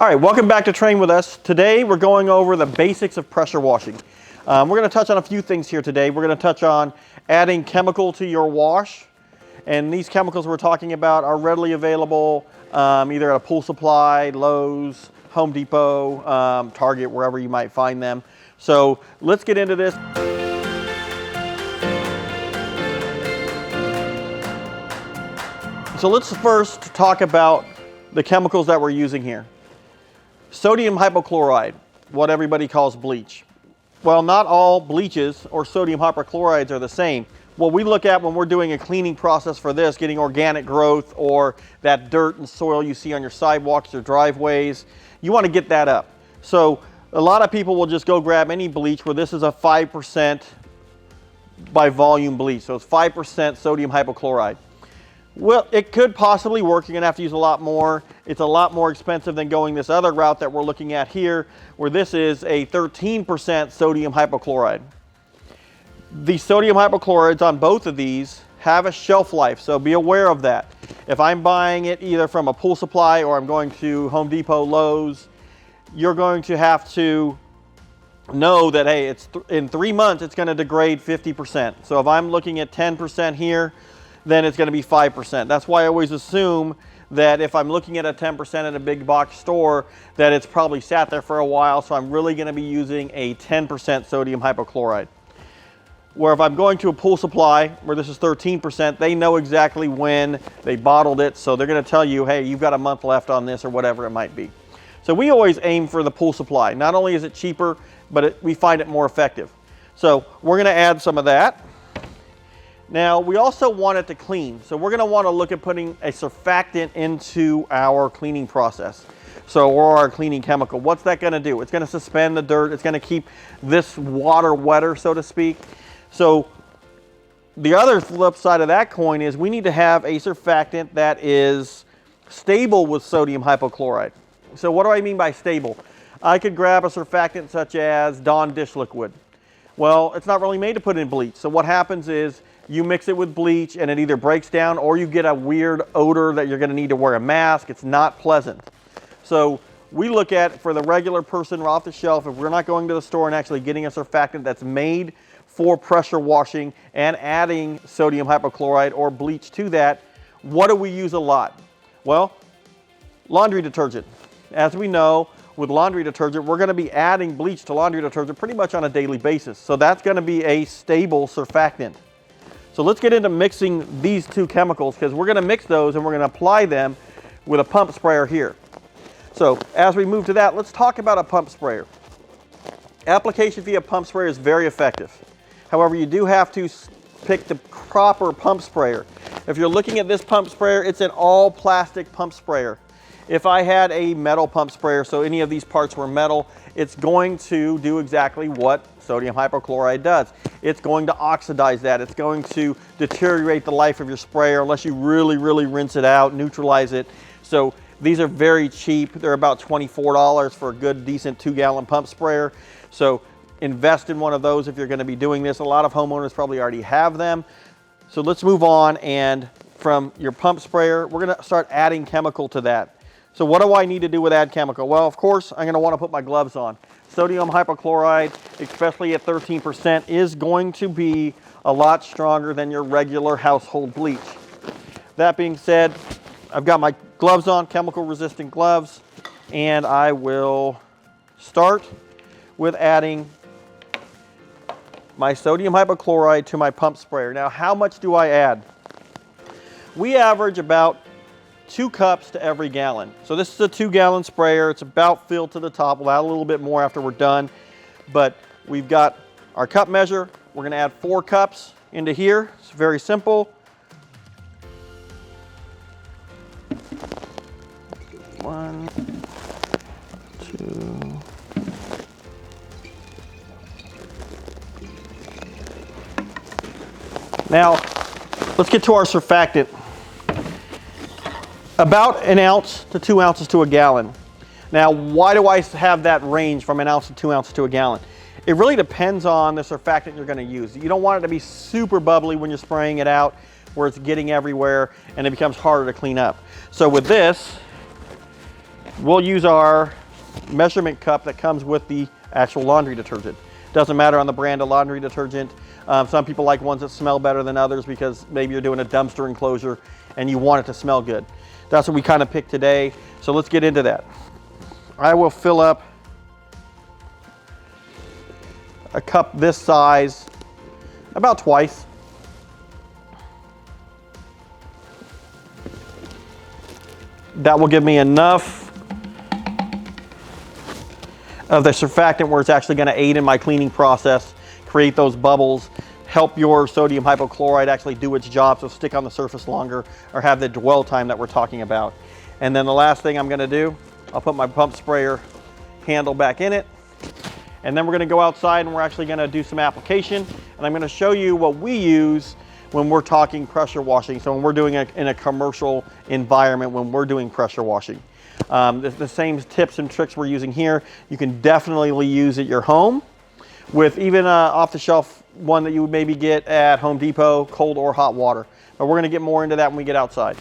All right, welcome back to Train With Us. Today we're going over the basics of pressure washing. We're going to touch on a few things here today. We're going to touch on adding chemical to your wash. And these chemicals we're talking about are readily available either at a pool supply, Lowe's, Home Depot, Target, wherever you might find them. So let's get into this. So let's first talk about the chemicals that we're using here. Sodium hypochlorite, what everybody calls bleach. Well, not all bleaches or sodium hypochlorites are the same. What we look at when we're doing a cleaning process for this, getting organic growth or that dirt and soil you see on your sidewalks or driveways, you want to get that up. So a lot of people will just go grab any bleach where this is a 5% by volume bleach. So it's 5% sodium hypochlorite. Well, it could possibly work. You're going to have to use a lot more. It's a lot more expensive than going this other route that we're looking at here, where this is a 13% sodium hypochlorite. The sodium hypochlorites on both of these have a shelf life, so be aware of that. If I'm buying it either from a pool supply or I'm going to Home Depot, Lowe's, you're going to have to know that, hey, in 3 months it's going to degrade 50%. So if I'm looking at 10% here, then it's going to be 5%. That's why I always assume that if I'm looking at a 10% at a big box store, that it's probably sat there for a while, so I'm really going to be using a 10% sodium hypochlorite. Where if I'm going to a pool supply, where this is 13%, they know exactly when they bottled it, so they're going to tell you, hey, you've got a month left on this or whatever it might be. So we always aim for the pool supply. Not only is it cheaper, but we find it more effective. So we're going to add some of that. Now, we also want it to clean, so we're going to want to look at putting a surfactant into our cleaning process. So, or our cleaning chemical. What's that going to do? It's going to suspend the dirt. It's going to keep this water wetter, so to speak. So, the other flip side of that coin is we need to have a surfactant that is stable with sodium hypochlorite. So, what do I mean by stable? I could grab a surfactant such as Dawn dish liquid. Well, it's not really made to put in bleach. So, what happens is you mix it with bleach and it either breaks down or you get a weird odor that you're going to need to wear a mask. It's not pleasant. So we look at, for the regular person off the shelf, if we're not going to the store and actually getting a surfactant that's made for pressure washing and adding sodium hypochlorite or bleach to that, what do we use a lot? Well, laundry detergent. As we know, with laundry detergent, we're going to be adding bleach to laundry detergent pretty much on a daily basis. So that's going to be a stable surfactant. So let's get into mixing these two chemicals, because we're going to mix those and we're going to apply them with a pump sprayer here. So as we move to that, let's talk about a pump sprayer. Application via pump sprayer is very effective. However, you do have to pick the proper pump sprayer. If you're looking at this pump sprayer, it's an all plastic pump sprayer. If I had a metal pump sprayer, so any of these parts were metal, it's going to do exactly what sodium hypochlorite does. It's going to oxidize that. It's going to deteriorate the life of your sprayer unless you really, really rinse it out, neutralize it. So these are very cheap. They're about $24 for a good, decent 2-gallon pump sprayer. So invest in one of those if you're going to be doing this. A lot of homeowners probably already have them. So let's move on, and from your pump sprayer, we're going to start adding chemical to that. So what do I need to do with add chemical? Well, of course, I'm going to want to put my gloves on. Sodium hypochlorite, especially at 13%, is going to be a lot stronger than your regular household bleach. That being said, I've got my gloves on, chemical resistant gloves, and I will start with adding my sodium hypochlorite to my pump sprayer. Now, how much do I add? We average about 2 cups to every gallon. So this is a 2-gallon sprayer. It's about filled to the top. We'll add a little bit more after we're done. But we've got our cup measure. We're going to add 4 cups into here. It's very simple. 1, 2. Now, let's get to our surfactant. About 1 ounce to 2 ounces to a gallon. Now, why do I have that range from 1 ounce to 2 ounces to a gallon? It really depends on the surfactant you're going to use. You don't want it to be super bubbly when you're spraying it out, where it's getting everywhere and it becomes harder to clean up. So with this, we'll use our measurement cup that comes with the actual laundry detergent. Doesn't matter on the brand of laundry detergent. Some people like ones that smell better than others because maybe you're doing a dumpster enclosure and you want it to smell good. That's what we kind of picked today. So let's get into that. I will fill up a cup this size about twice. That will give me enough of the surfactant where it's actually going to aid in my cleaning process, create those bubbles, help your sodium hypochlorite actually do its job, so stick on the surface longer or have the dwell time that we're talking about. And then the last thing I'm going to do, I'll put my pump sprayer handle back in it, and then we're going to go outside and we're actually going to do some application, and I'm going to show you what we use when we're talking pressure washing. So when we're doing it in a commercial environment, when we're doing pressure washing. The same tips and tricks we're using here, you can definitely use at your home with even off-the-shelf one that you would maybe get at Home Depot, cold or hot water. But we're going to get more into that when we get outside.